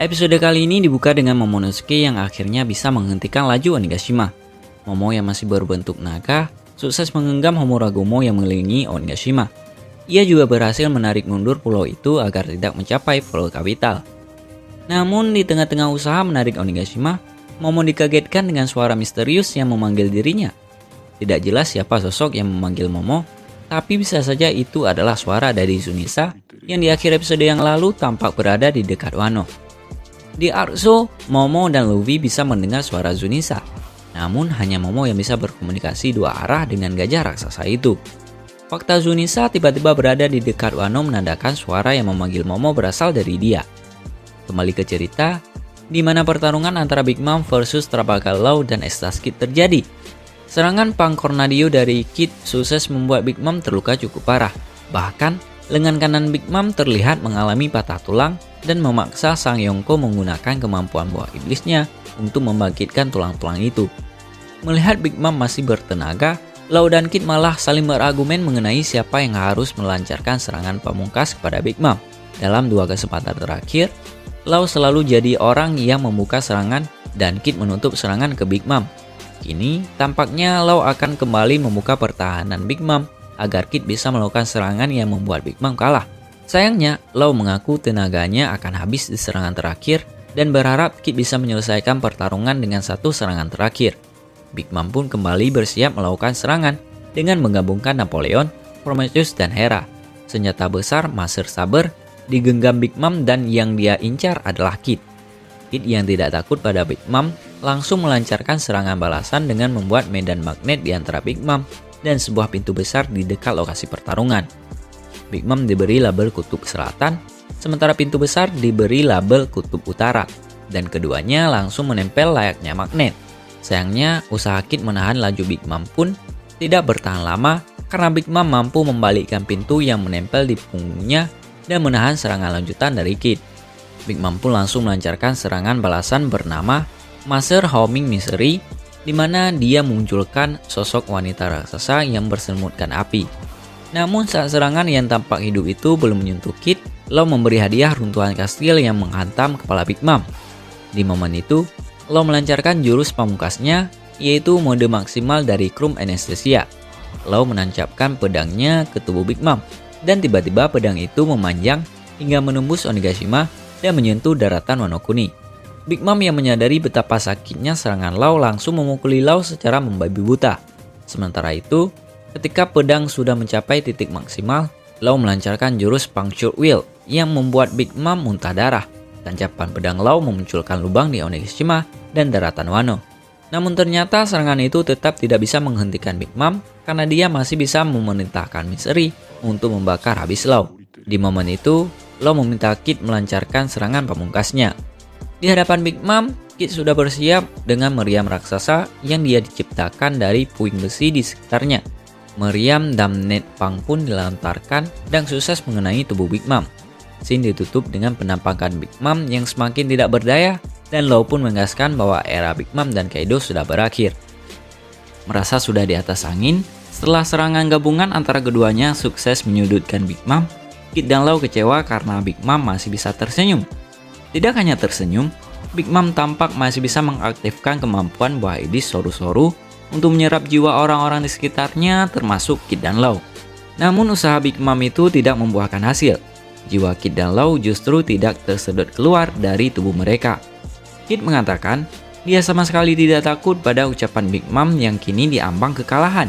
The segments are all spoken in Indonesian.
Episode kali ini dibuka dengan Momonosuke yang akhirnya bisa menghentikan laju Onigashima. Momo yang masih berbentuk naga sukses menggenggam Homuragumo yang mengelilingi Onigashima. Ia juga berhasil menarik mundur pulau itu agar tidak mencapai pulau kapital. Namun di tengah-tengah usaha menarik Onigashima, Momo dikagetkan dengan suara misterius yang memanggil dirinya. Tidak jelas siapa sosok yang memanggil Momo, tapi bisa saja itu adalah suara dari Zunisa yang di akhir episode yang lalu tampak berada di dekat Wano. Di Arzo, Momo dan Luffy bisa mendengar suara Zunisa. Namun hanya Momo yang bisa berkomunikasi dua arah dengan gajah raksasa itu. Fakta Zunisa tiba-tiba berada di dekat Wano menandakan suara yang memanggil Momo berasal dari dia. Kembali ke cerita, di mana pertarungan antara Big Mom versus Trafalgar Law dan Estas Kid terjadi. Serangan Pangkornadio dari Kid sukses membuat Big Mom terluka cukup parah. Bahkan, lengan kanan Big Mom terlihat mengalami patah tulang dan memaksa Sang Yonko menggunakan kemampuan buah iblisnya untuk membangkitkan tulang-tulang itu. Melihat Big Mom masih bertenaga, Law dan Kid malah saling berargumen mengenai siapa yang harus melancarkan serangan pamungkas kepada Big Mom. Dalam dua kesempatan terakhir, Law selalu jadi orang yang membuka serangan dan Kid menutup serangan ke Big Mom. Kini, tampaknya Law akan kembali membuka pertahanan Big Mom agar Kid bisa melakukan serangan yang membuat Big Mom kalah. Sayangnya, Law mengaku tenaganya akan habis di serangan terakhir dan berharap Kid bisa menyelesaikan pertarungan dengan satu serangan terakhir. Big Mom pun kembali bersiap melakukan serangan dengan menggabungkan Napoleon, Prometheus, dan Hera. Senjata besar Master Saber digenggam Big Mom dan yang dia incar adalah Kid. Kid yang tidak takut pada Big Mom langsung melancarkan serangan balasan dengan membuat medan magnet di antara Big Mom dan sebuah pintu besar di dekat lokasi pertarungan. Big Mom diberi label Kutub Selatan, sementara pintu besar diberi label Kutub Utara, dan keduanya langsung menempel layaknya magnet. Sayangnya, usaha Kid menahan laju Big Mom pun tidak bertahan lama karena Big Mom mampu membalikkan pintu yang menempel di punggungnya dan menahan serangan lanjutan dari Kid. Big Mom pun langsung melancarkan serangan balasan bernama Master Homing Misery, di mana dia memunculkan sosok wanita raksasa yang berselimutkan api. Namun saat serangan yang tampak hidup itu belum menyentuh Kid, Law memberi hadiah runtuhan kastil yang menghantam kepala Big Mom. Di momen itu, Law melancarkan jurus pamungkasnya, yaitu mode maksimal dari Chrome Anesthesia. Law menancapkan pedangnya ke tubuh Big Mom, dan tiba-tiba pedang itu memanjang hingga menembus Onigashima dan menyentuh daratan Wano Kuni. Big Mom yang menyadari betapa sakitnya serangan Law langsung memukuli Law secara membabi buta. Sementara itu, ketika pedang sudah mencapai titik maksimal, Law melancarkan jurus Puncture Wheel yang membuat Big Mom muntah darah. Tancapan pedang Law memunculkan lubang di Onigashima dan daratan Wano. Namun ternyata serangan itu tetap tidak bisa menghentikan Big Mom karena dia masih bisa memerintahkan Misery untuk membakar habis Law. Di momen itu, Law meminta Kid melancarkan serangan pamungkasnya. Di hadapan Big Mom, Kid sudah bersiap dengan meriam raksasa yang dia diciptakan dari puing besi di sekitarnya. Meriam Damned Pang pun dilontarkan dan sukses mengenai tubuh Big Mom. Scene ditutup dengan penampakan Big Mom yang semakin tidak berdaya dan Law pun menegaskan bahwa era Big Mom dan Kaido sudah berakhir. Merasa sudah di atas angin, setelah serangan gabungan antara keduanya sukses menyudutkan Big Mom, Kid dan Law kecewa karena Big Mom masih bisa tersenyum. Tidak hanya tersenyum, Big Mom tampak masih bisa mengaktifkan kemampuan buah iblis Soru-Soru untuk menyerap jiwa orang-orang di sekitarnya termasuk Kid dan Law. Namun usaha Big Mom itu tidak membuahkan hasil. Jiwa Kid dan Law justru tidak tersedot keluar dari tubuh mereka. Kid mengatakan dia sama sekali tidak takut pada ucapan Big Mom yang kini diambang kekalahan.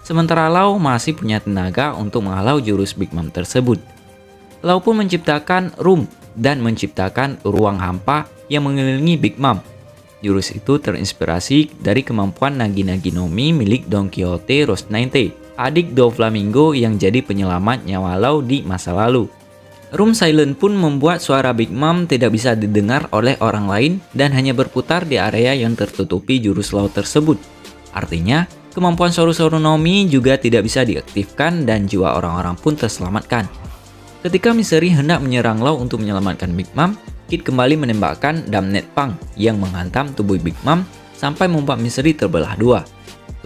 Sementara Law masih punya tenaga untuk menghalau jurus Big Mom tersebut. Law pun menciptakan Room dan menciptakan ruang hampa yang mengelilingi Big Mom. Jurus itu terinspirasi dari kemampuan Nagi-Nagi no Mi milik Don Quixote Rocinante, adik Doflamingo yang jadi penyelamat nyawa Law di masa lalu. Room Silent pun membuat suara Big Mom tidak bisa didengar oleh orang lain dan hanya berputar di area yang tertutupi jurus Law tersebut. Artinya, kemampuan Soru-Soru no Mi juga tidak bisa diaktifkan dan jiwa orang-orang pun terselamatkan. Ketika Misery hendak menyerang Law untuk menyelamatkan Big Mom, Kid kembali menembakkan Damned Pang yang menghantam tubuh Big Mom sampai membuat Misery terbelah dua.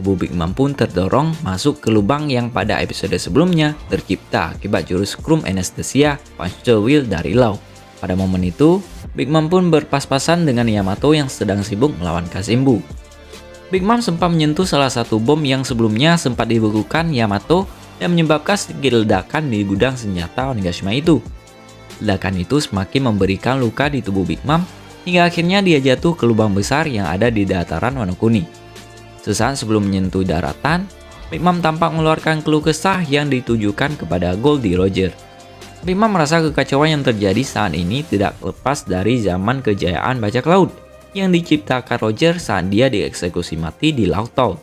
Tubuh Big Mom pun terdorong masuk ke lubang yang pada episode sebelumnya tercipta akibat jurus Chrome Anesthesia Puncture Wheel dari Law. Pada momen itu, Big Mom pun berpas-pasan dengan Yamato yang sedang sibuk melawan Kazembu. Big Mom sempat menyentuh salah satu bom yang sebelumnya sempat dibekukan Yamato dan menyebabkan sedikit ledakan di gudang senjata Onigashima itu. Ledakan itu semakin memberikan luka di tubuh Big Mom hingga akhirnya dia jatuh ke lubang besar yang ada di dataran Wano Kuni. Sesaat sebelum menyentuh daratan, Big Mom tampak mengeluarkan keluh kesah yang ditujukan kepada Goldie Roger. Big Mom merasa kekacauan yang terjadi saat ini tidak lepas dari zaman kejayaan bajak laut yang diciptakan Roger saat dia dieksekusi mati di Laut Tau.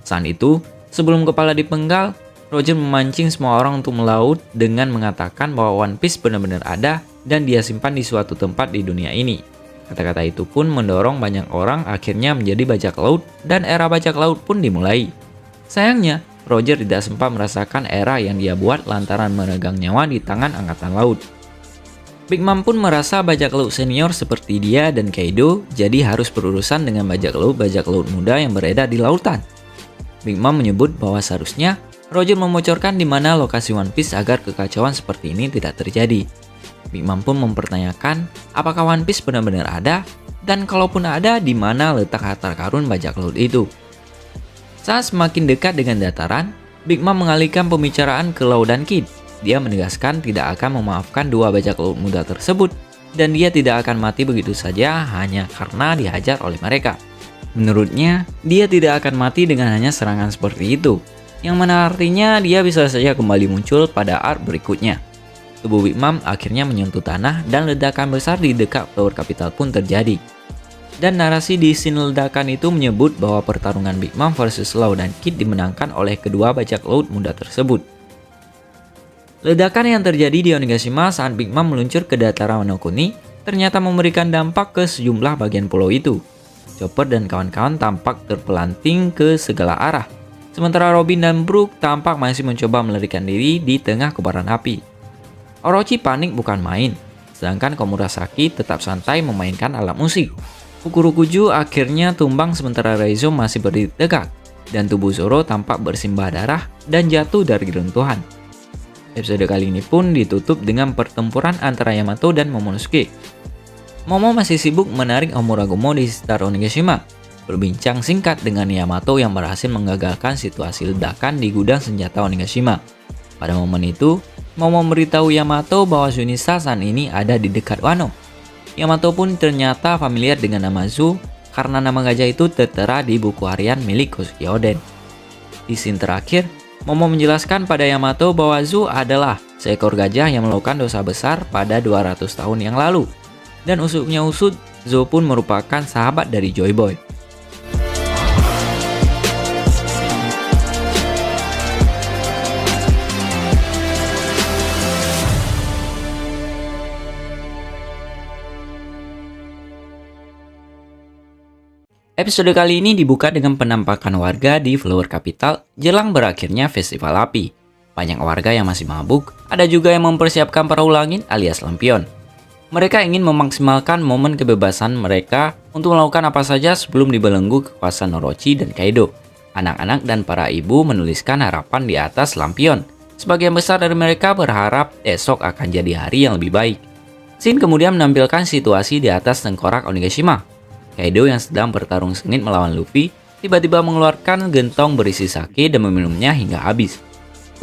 Saat itu, sebelum kepala dipenggal, Roger memancing semua orang untuk melaut dengan mengatakan bahwa One Piece benar-benar ada dan dia simpan di suatu tempat di dunia ini. Kata-kata itu pun mendorong banyak orang akhirnya menjadi bajak laut dan era bajak laut pun dimulai. Sayangnya, Roger tidak sempat merasakan era yang dia buat lantaran meregang nyawa di tangan angkatan laut. Big Mom pun merasa bajak laut senior seperti dia dan Kaido jadi harus berurusan dengan bajak laut muda yang beredar di lautan. Big Mom menyebut bahwa seharusnya Roger memocorkan di mana lokasi One Piece agar kekacauan seperti ini tidak terjadi. Big Mom pun mempertanyakan apakah One Piece benar-benar ada dan kalaupun ada di mana letak harta karun bajak laut itu. Saat semakin dekat dengan dataran, Big Mom mengalihkan pembicaraan ke Law dan Kid. Dia menegaskan tidak akan memaafkan dua bajak laut muda tersebut dan dia tidak akan mati begitu saja hanya karena dihajar oleh mereka. Menurutnya, dia tidak akan mati dengan hanya serangan seperti itu, yang mana artinya dia bisa saja kembali muncul pada arc berikutnya. Tubuh Big Mom akhirnya menyentuh tanah dan ledakan besar di dekat Flower Capital pun terjadi. Dan narasi di scene ledakan itu menyebut bahwa pertarungan Big Mom versus Law dan Kid dimenangkan oleh kedua bajak laut muda tersebut. Ledakan yang terjadi di Onigashima saat Big Mom meluncur ke dataran Wano Kuni ternyata memberikan dampak ke sejumlah bagian pulau itu. Chopper dan kawan-kawan tampak terpelanting ke segala arah, sementara Robin dan Brook tampak masih mencoba melarikan diri di tengah kobaran api. Orochi panik bukan main, sedangkan Komurasaki tetap santai memainkan alat musik. Fukurokuju akhirnya tumbang sementara Raizo masih berdiri tegak, dan tubuh Zoro tampak bersimbah darah dan jatuh dari reruntuhan. Episode kali ini pun ditutup dengan pertempuran antara Yamato dan Momonosuke. Momo masih sibuk menarik Homuragumo di sekitar Onigashima, berbincang singkat dengan Yamato yang berhasil menggagalkan situasi ledakan di gudang senjata Onigashima. Pada momen itu, Momo memberitahu Yamato bahwa Shunisa saat ini ada di dekat Wano. Yamato pun ternyata familiar dengan nama Zu karena nama gajah itu tertera di buku harian milik Kosuke Oden. Di scene terakhir, Momo menjelaskan pada Yamato bahwa Zu adalah seekor gajah yang melakukan dosa besar pada 200 tahun yang lalu. Dan usutnya usut, Zu pun merupakan sahabat dari Joy Boy. Episode kali ini dibuka dengan penampakan warga di Flower Capital jelang berakhirnya festival api. Banyak warga yang masih mabuk, ada juga yang mempersiapkan perahu langit alias lampion. Mereka ingin memaksimalkan momen kebebasan mereka untuk melakukan apa saja sebelum dibelenggu kekuasaan Orochi dan Kaido. Anak-anak dan para ibu menuliskan harapan di atas lampion. Sebagian besar dari mereka berharap esok akan jadi hari yang lebih baik. Scene kemudian menampilkan situasi di atas tengkorak Onigashima. Kaido yang sedang bertarung sengit melawan Luffy tiba-tiba mengeluarkan gentong berisi sake dan meminumnya hingga habis.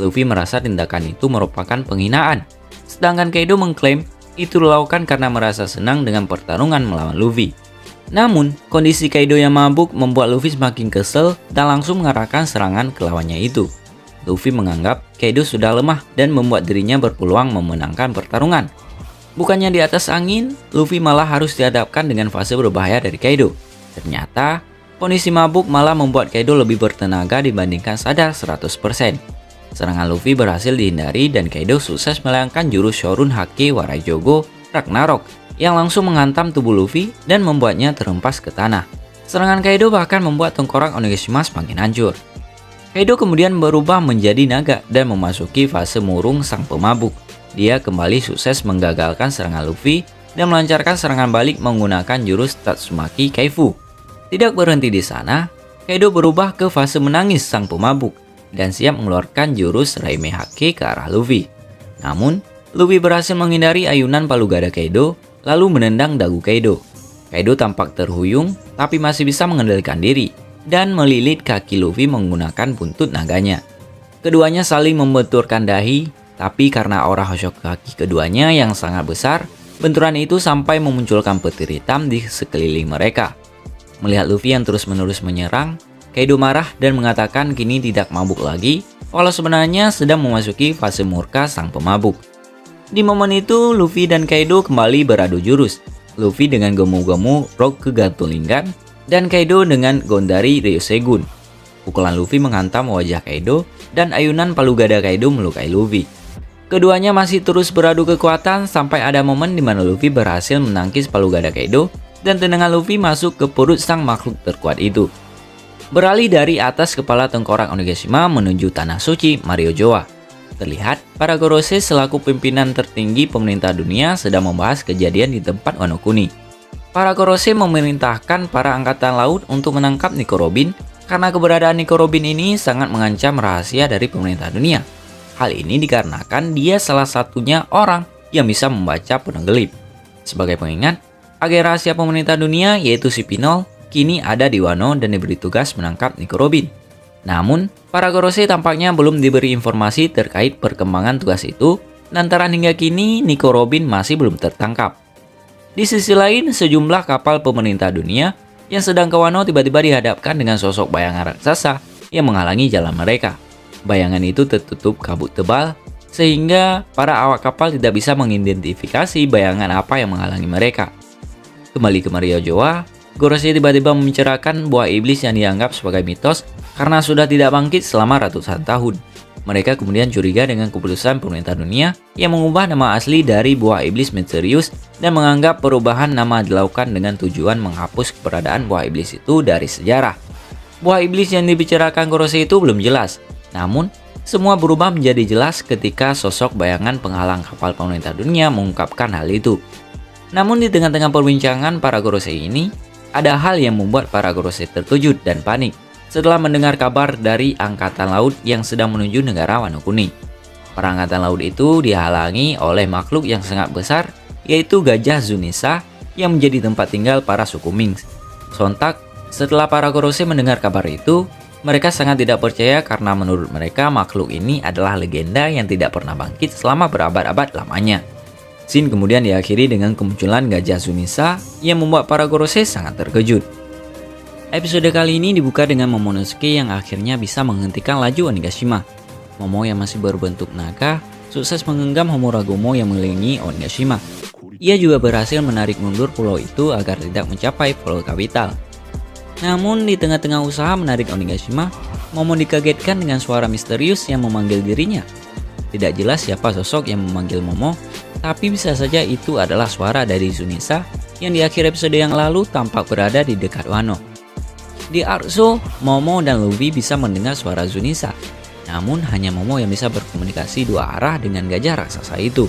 Luffy merasa tindakan itu merupakan penghinaan, sedangkan Kaido mengklaim itu dilakukan karena merasa senang dengan pertarungan melawan Luffy. Namun, kondisi Kaido yang mabuk membuat Luffy semakin kesel dan langsung mengarahkan serangan ke lawannya itu. Luffy menganggap Kaido sudah lemah dan membuat dirinya berpeluang memenangkan pertarungan. Bukannya di atas angin, Luffy malah harus dihadapkan dengan fase berbahaya dari Kaido. Ternyata, kondisi mabuk malah membuat Kaido lebih bertenaga dibandingkan sadar 100%. Serangan Luffy berhasil dihindari dan Kaido sukses melayangkan jurus Shorin Haki Warai Jogo Ragnarok yang langsung menghantam tubuh Luffy dan membuatnya terhempas ke tanah. Serangan Kaido bahkan membuat tengkorak Onigashima semakin hancur. Kaido kemudian berubah menjadi naga dan memasuki fase murung sang pemabuk. Dia kembali sukses menggagalkan serangan Luffy dan melancarkan serangan balik menggunakan jurus Tatsumaki Kaifu. Tidak berhenti di sana, Kaido berubah ke fase menangis sang pemabuk dan siap mengeluarkan jurus Raime Haki ke arah Luffy. Namun, Luffy berhasil menghindari ayunan palu gada Kaido, lalu menendang dagu Kaido. Kaido tampak terhuyung, tapi masih bisa mengendalikan diri, dan melilit kaki Luffy menggunakan buntut naganya. Keduanya saling membenturkan dahi, tapi karena aura Hoshoku kaki keduanya yang sangat besar, benturan itu sampai memunculkan petir hitam di sekeliling mereka. Melihat Luffy yang terus-menerus menyerang, Kaido marah dan mengatakan kini tidak mabuk lagi, walau sebenarnya sedang memasuki fase murka sang pemabuk. Di momen itu, Luffy dan Kaido kembali beradu jurus. Luffy dengan Gomu-Gomu Rock Kegantulinggan, dan Kaido dengan Gondari Ryosegun. Pukulan Luffy menghantam wajah Kaido, dan ayunan palu gada Kaido melukai Luffy. Keduanya masih terus beradu kekuatan sampai ada momen di mana Luffy berhasil menangkis palu gada Kaido, dan tendangan Luffy masuk ke perut sang makhluk terkuat itu. Beralih dari atas kepala tengkorak Onigashima menuju Tanah Suci Mario Joa. Terlihat, para Gorosei selaku pimpinan tertinggi pemerintah dunia sedang membahas kejadian di tempat Wano Kuni. Para Gorosei memerintahkan para angkatan laut untuk menangkap Nico Robin karena keberadaan Nico Robin ini sangat mengancam rahasia dari pemerintah dunia. Hal ini dikarenakan dia salah satunya orang yang bisa membaca penenggelip. Sebagai pengingat, agen rahasia pemerintah dunia yaitu si Pinol kini ada di Wano dan diberi tugas menangkap Nico Robin. Namun, para Gorosei tampaknya belum diberi informasi terkait perkembangan tugas itu, lantaran hingga kini Nico Robin masih belum tertangkap. Di sisi lain, sejumlah kapal pemerintah dunia yang sedang ke Wano tiba-tiba dihadapkan dengan sosok bayangan raksasa yang menghalangi jalan mereka. Bayangan itu tertutup kabut tebal, sehingga para awak kapal tidak bisa mengidentifikasi bayangan apa yang menghalangi mereka. Kembali ke Mario Joa, Gorosei tiba-tiba membicarakan buah iblis yang dianggap sebagai mitos karena sudah tidak bangkit selama ratusan tahun. Mereka kemudian curiga dengan keputusan pemerintah dunia yang mengubah nama asli dari buah iblis misterius dan menganggap perubahan nama dilakukan dengan tujuan menghapus keberadaan buah iblis itu dari sejarah. Buah iblis yang dibicarakan Gorosei itu belum jelas, namun semua berubah menjadi jelas ketika sosok bayangan penghalang kapal pemerintah dunia mengungkapkan hal itu. Namun di tengah-tengah perbincangan para Gorosei ini, ada hal yang membuat para Gorosei terkejut dan panik setelah mendengar kabar dari angkatan laut yang sedang menuju negara Wano Kuni. Para angkatan laut itu dihalangi oleh makhluk yang sangat besar, yaitu gajah Zunisa yang menjadi tempat tinggal para suku Ming. Sontak, setelah para Gorosei mendengar kabar itu, mereka sangat tidak percaya karena menurut mereka makhluk ini adalah legenda yang tidak pernah bangkit selama berabad-abad lamanya. Scene kemudian diakhiri dengan kemunculan gajah Zunisa yang membuat para Gorosei sangat terkejut. Episode kali ini dibuka dengan Momonosuke yang akhirnya bisa menghentikan laju Onigashima. Momo yang masih berbentuk naga sukses menggenggam Homuragumo yang mengelilingi Onigashima. Ia juga berhasil menarik mundur pulau itu agar tidak mencapai pulau kapital. Namun di tengah-tengah usaha menarik Onigashima, Momo dikagetkan dengan suara misterius yang memanggil dirinya. Tidak jelas siapa sosok yang memanggil Momo, tapi bisa saja itu adalah suara dari Zunisa yang di akhir episode yang lalu tampak berada di dekat Wano. Di arc Zou, Momo dan Luffy bisa mendengar suara Zunisa, namun hanya Momo yang bisa berkomunikasi dua arah dengan gajah raksasa itu.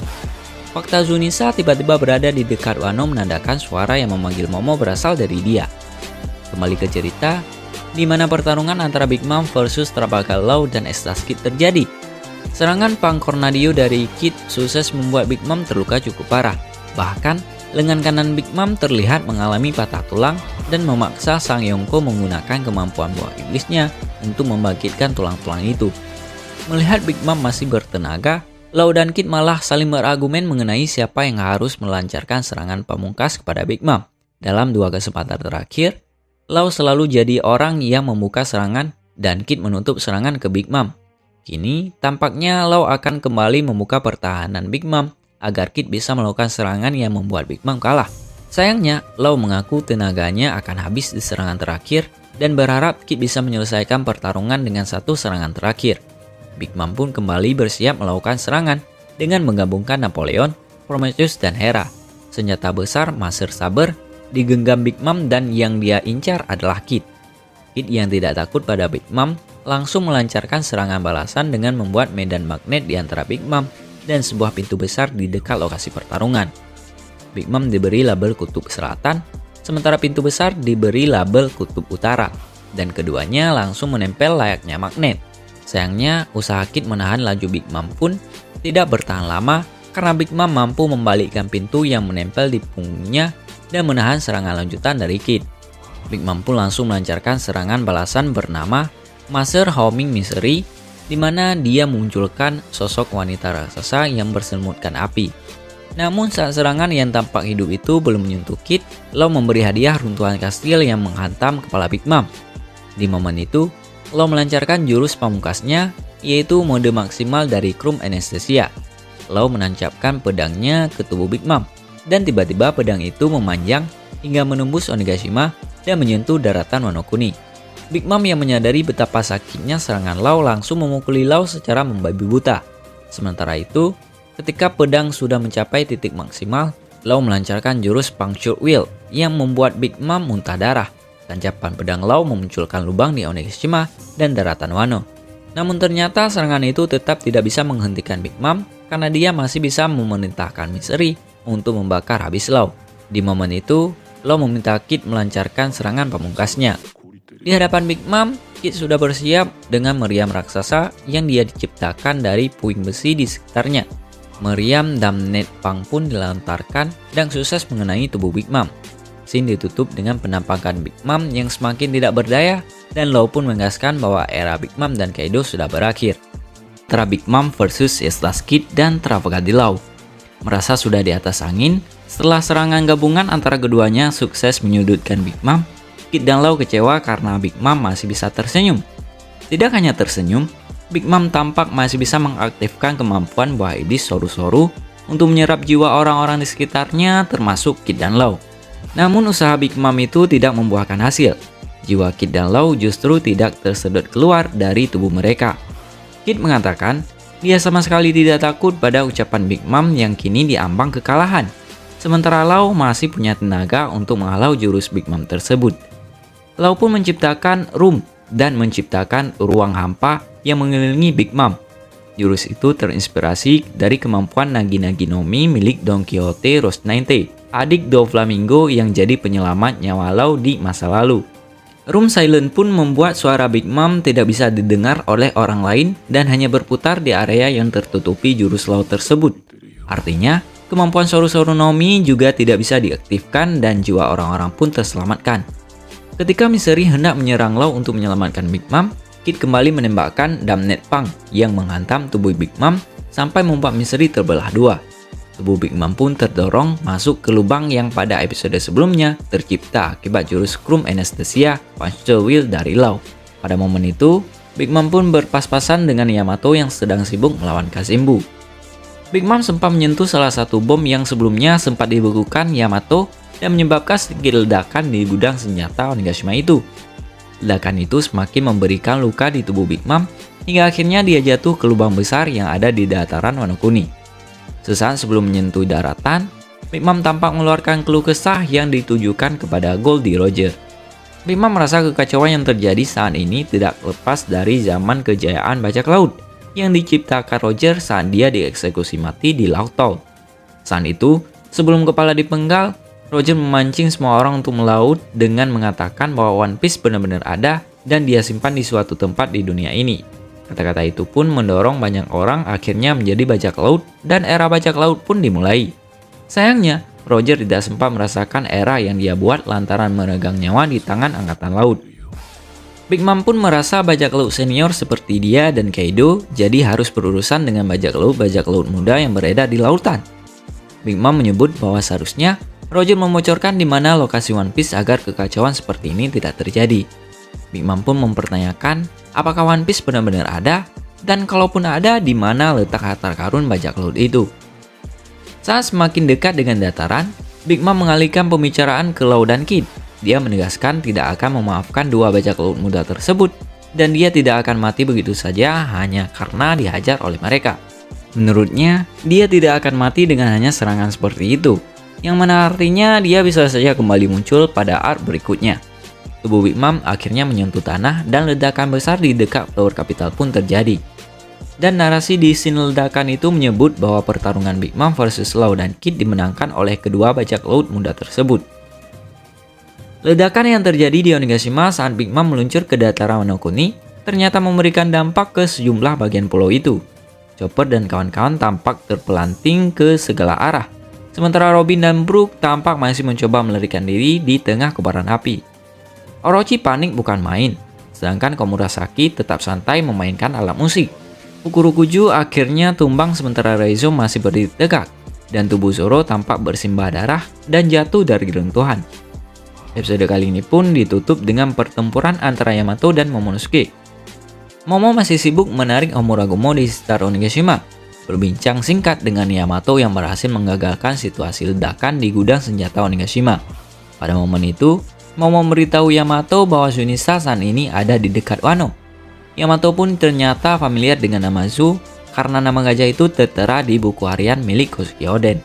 Fakta Zunisa tiba-tiba berada di dekat Wano menandakan suara yang memanggil Momo berasal dari dia. Kembali ke cerita, di mana pertarungan antara Big Mom versus Trafalgar Law dan Extra Kid terjadi. Serangan Pangkornadio dari Kid sukses membuat Big Mom terluka cukup parah. Bahkan, lengan kanan Big Mom terlihat mengalami patah tulang dan memaksa Sang Yonko menggunakan kemampuan buah iblisnya untuk membangkitkan tulang-tulang itu. Melihat Big Mom masih bertenaga, Law dan Kid malah saling berargumen mengenai siapa yang harus melancarkan serangan pamungkas kepada Big Mom. Dalam dua kesempatan terakhir, Law selalu jadi orang yang membuka serangan dan Kid menutup serangan ke Big Mom. Kini, tampaknya Law akan kembali membuka pertahanan Big Mom agar Kid bisa melakukan serangan yang membuat Big Mom kalah. Sayangnya, Law mengaku tenaganya akan habis di serangan terakhir dan berharap Kid bisa menyelesaikan pertarungan dengan satu serangan terakhir. Big Mom pun kembali bersiap melakukan serangan dengan menggabungkan Napoleon, Prometheus, dan Hera. Senjata besar Master Saber digenggam Big Mom dan yang dia incar adalah Kid. Kid yang tidak takut pada Big Mom langsung melancarkan serangan balasan dengan membuat medan magnet di antara Big Mom dan sebuah pintu besar di dekat lokasi pertarungan. Big Mom diberi label Kutub Selatan, sementara pintu besar diberi label Kutub Utara, dan keduanya langsung menempel layaknya magnet. Sayangnya, usaha Kid menahan laju Big Mom pun tidak bertahan lama karena Big Mom mampu membalikkan pintu yang menempel di punggungnya dan menahan serangan lanjutan dari Kid. Big Mom pun langsung melancarkan serangan balasan bernama Master Homing Misery, di mana dia memunculkan sosok wanita raksasa yang berselimutkan api. Namun saat serangan yang tampak hidup itu belum menyentuh Kid, Law memberi hadiah runtuhan kastil yang menghantam kepala Big Mom. Di momen itu, Law melancarkan jurus pamungkasnya, yaitu mode maksimal dari Chrome Anesthesia. Law menancapkan pedangnya ke tubuh Big Mom, dan tiba-tiba pedang itu memanjang hingga menembus Onigashima dan menyentuh daratan Wano Kuni. Big Mom yang menyadari betapa sakitnya serangan Law langsung memukuli Law secara membabi buta. Sementara itu, ketika pedang sudah mencapai titik maksimal, Law melancarkan jurus Puncture Wheel yang membuat Big Mom muntah darah. Tancapan pedang Law memunculkan lubang di Onigashima dan daratan Wano. Namun ternyata serangan itu tetap tidak bisa menghentikan Big Mom karena dia masih bisa memerintahkan Misery untuk membakar habis Law. Di momen itu, Law meminta Kid melancarkan serangan pamungkasnya. Di hadapan Big Mom, Kid sudah bersiap dengan meriam raksasa yang dia diciptakan dari puing besi di sekitarnya. Meriam Damned Pang pun dilontarkan dan sukses mengenai tubuh Big Mom. Scene ditutup dengan penampakan Big Mom yang semakin tidak berdaya, dan Law pun menegaskan bahwa era Big Mom dan Kaido sudah berakhir. Antara Big Mom versus Estas Kid dan Travagadi Law. Merasa sudah di atas angin, setelah serangan gabungan antara keduanya sukses menyudutkan Big Mom, Kid dan Law kecewa karena Big Mom masih bisa tersenyum. Tidak hanya tersenyum, Big Mom tampak masih bisa mengaktifkan kemampuan buah iblis Soru-Soru untuk menyerap jiwa orang-orang di sekitarnya termasuk Kid dan Law. Namun usaha Big Mom itu tidak membuahkan hasil. Jiwa Kid dan Law justru tidak tersedot keluar dari tubuh mereka. Kid mengatakan dia sama sekali tidak takut pada ucapan Big Mom yang kini diambang kekalahan. Sementara Law masih punya tenaga untuk menghalau jurus Big Mom tersebut. Law pun menciptakan room dan menciptakan ruang hampa yang mengelilingi Big Mom. Jurus itu terinspirasi dari kemampuan Nagi-Nagi no Mi milik Don Quixote Rocinante, adik Doflamingo yang jadi penyelamat nyawa Law di masa lalu. Room Silent pun membuat suara Big Mom tidak bisa didengar oleh orang lain dan hanya berputar di area yang tertutupi jurus Law tersebut. Artinya, kemampuan Soru-Soru no Mi juga tidak bisa diaktifkan dan jiwa orang-orang pun terselamatkan. Ketika Misery hendak menyerang Law untuk menyelamatkan Big Mom, Kid kembali menembakkan Damned Pang yang menghantam tubuh Big Mom sampai membuat Misery terbelah dua. Tubuh Big Mom pun terdorong masuk ke lubang yang pada episode sebelumnya tercipta akibat jurus Chrome Anesthesia Puncture Wheel dari Law. Pada momen itu, Big Mom pun berpas-pasan dengan Yamato yang sedang sibuk melawan Kazembu. Big Mom sempat menyentuh salah satu bom yang sebelumnya sempat dibekukan Yamato dan menyebabkan sedikit ledakan di gudang senjata Onigashima itu. Ledakan itu semakin memberikan luka di tubuh Big Mom hingga akhirnya dia jatuh ke lubang besar yang ada di dataran Wano Kuni. Sesaat sebelum menyentuh daratan, Big Mom tampak mengeluarkan keluh kesah yang ditujukan kepada Goldie Roger. Big Mom merasa kekacauan yang terjadi saat ini tidak lepas dari zaman kejayaan bajak laut yang diciptakan Roger saat dia dieksekusi mati di Laut Town. Saat itu, sebelum kepala dipenggal, Roger memancing semua orang untuk melaut dengan mengatakan bahwa One Piece benar-benar ada dan dia simpan di suatu tempat di dunia ini. Kata-kata itu pun mendorong banyak orang akhirnya menjadi bajak laut dan era bajak laut pun dimulai. Sayangnya, Roger tidak sempat merasakan era yang dia buat lantaran meregang nyawa di tangan angkatan laut. Big Mom pun merasa bajak laut senior seperti dia dan Kaido jadi harus berurusan dengan bajak laut muda yang beredar di lautan. Big Mom menyebut bahwa seharusnya Roger membocorkan di mana lokasi One Piece agar kekacauan seperti ini tidak terjadi. Big Mom pun mempertanyakan apakah One Piece benar-benar ada dan kalaupun ada di mana letak harta karun bajak laut itu. Saat semakin dekat dengan dataran, Big Mom mengalihkan pembicaraan ke Law dan Kid. Dia menegaskan tidak akan memaafkan dua bajak laut muda tersebut dan dia tidak akan mati begitu saja hanya karena dihajar oleh mereka. Menurutnya, dia tidak akan mati dengan hanya serangan seperti itu, yang mana artinya dia bisa saja kembali muncul pada arc berikutnya. Tubuh Big Mom akhirnya menyentuh tanah dan ledakan besar di dekat Tower Capital pun terjadi. Dan narasi di scene ledakan itu menyebut bahwa pertarungan Big Mom versus Law dan Kid dimenangkan oleh kedua bajak laut muda tersebut. Ledakan yang terjadi di Onigashima saat Big Mom meluncur ke dataran Wano Kuni ternyata memberikan dampak ke sejumlah bagian pulau itu. Chopper dan kawan-kawan tampak terpelanting ke segala arah. Sementara Robin dan Brook tampak masih mencoba melarikan diri di tengah kobaran api. Orochi panik bukan main, sedangkan Komurasaki tetap santai memainkan alat musik. Fukurokuju akhirnya tumbang sementara Raizo masih berdiri tegak, dan tubuh Zoro tampak bersimbah darah dan jatuh dari runtuhan. Episode kali ini pun ditutup dengan pertempuran antara Yamato dan Momonosuke. Momo masih sibuk menarik Homuragumo di sekitar Onigashima, berbincang singkat dengan Yamato yang berhasil menggagalkan situasi ledakan di gudang senjata Onigashima. Pada momen itu, Momo memberitahu Yamato bahwa Shunisa saat ini ada di dekat Wano. Yamato pun ternyata familiar dengan nama Zu karena nama gajah itu tertera di buku harian milik Kosuke Oden.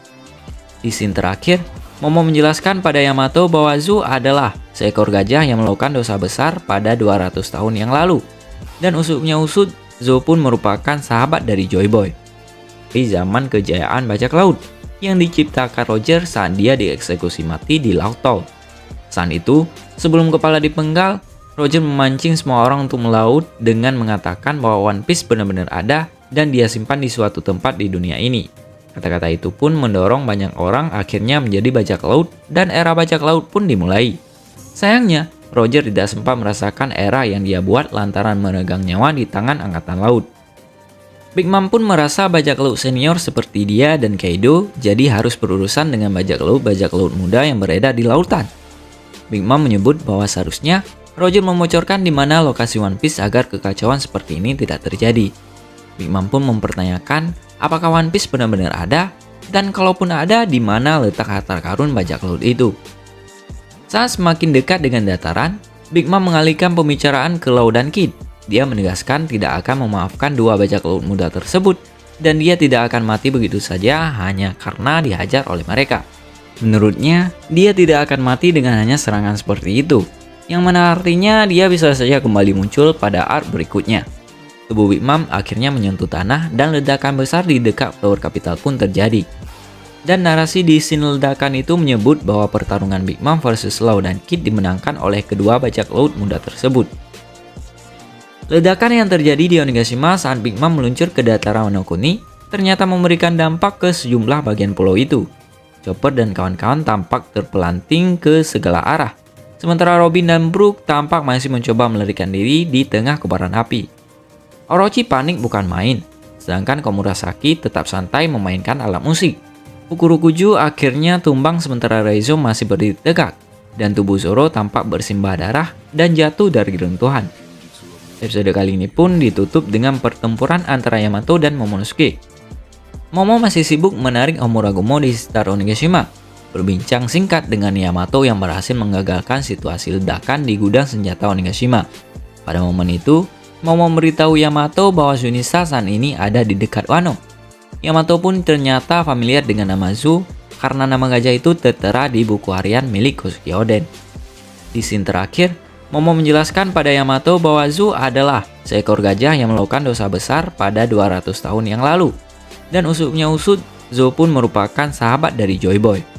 Di scene terakhir, Momo menjelaskan pada Yamato bahwa Zu adalah seekor gajah yang melakukan dosa besar pada 200 tahun yang lalu. Dan usutnya usut, Zu pun merupakan sahabat dari Joy Boy di zaman kejayaan bajak laut yang diciptakan Roger saat dia dieksekusi mati di Laut Tol. Saat itu, sebelum kepala dipenggal, Roger memancing semua orang untuk melaut dengan mengatakan bahwa One Piece benar-benar ada dan dia simpan di suatu tempat di dunia ini. Kata-kata itu pun mendorong banyak orang akhirnya menjadi bajak laut dan era bajak laut pun dimulai. Sayangnya, Roger tidak sempat merasakan era yang dia buat lantaran meregang nyawa di tangan angkatan laut. Big Mom pun merasa bajak laut senior seperti dia dan Kaido jadi harus berurusan dengan bajak laut muda yang beredar di lautan. Big Mom menyebut bahwa seharusnya Roger membocorkan di mana lokasi One Piece agar kekacauan seperti ini tidak terjadi. Big Mom pun mempertanyakan apakah One Piece benar-benar ada dan kalaupun ada di mana letak harta karun bajak laut itu. Saat semakin dekat dengan dataran, Big Mom mengalihkan pembicaraan ke Law dan Kid. Dia menegaskan tidak akan memaafkan dua bajak laut muda tersebut dan dia tidak akan mati begitu saja hanya karena dihajar oleh mereka. Menurutnya, dia tidak akan mati dengan hanya serangan seperti itu, yang mana artinya dia bisa saja kembali muncul pada art berikutnya. Tubuh Big Mom akhirnya menyentuh tanah dan ledakan besar di dekat Tower Capital pun terjadi. Dan narasi di scene ledakan itu menyebut bahwa pertarungan Big Mom versus Law dan Kid dimenangkan oleh kedua bajak laut muda tersebut. Ledakan yang terjadi di Onigashima saat Big Mom meluncur ke dataran Wano Kuni ternyata memberikan dampak ke sejumlah bagian pulau itu. Chopper dan kawan-kawan tampak terpelanting ke segala arah. Sementara Robin dan Brook tampak masih mencoba melarikan diri di tengah kobaran api. Orochi panik bukan main, sedangkan Komurasaki tetap santai memainkan alat musik. Fukurokuju akhirnya tumbang sementara Raizo masih berdiri tegak, dan tubuh Zoro tampak bersimbah darah dan jatuh dari runtuhan. Episode kali ini pun ditutup dengan pertempuran antara Yamato dan Momonosuke. Momo masih sibuk menarik Homuragumo di sekitar Onigashima, berbincang singkat dengan Yamato yang berhasil menggagalkan situasi ledakan di gudang senjata Onigashima. Pada momen itu, Momo memberitahu Yamato bahwa Shunisa saat ini ada di dekat Wano. Yamato pun ternyata familiar dengan nama Zu karena nama gajah itu tertera di buku harian milik Kosuke Oden. Di scene terakhir, Momo menjelaskan pada Yamato bahwa Zu adalah seekor gajah yang melakukan dosa besar pada 200 tahun yang lalu. Dan usutnya usut, Zu pun merupakan sahabat dari Joy Boy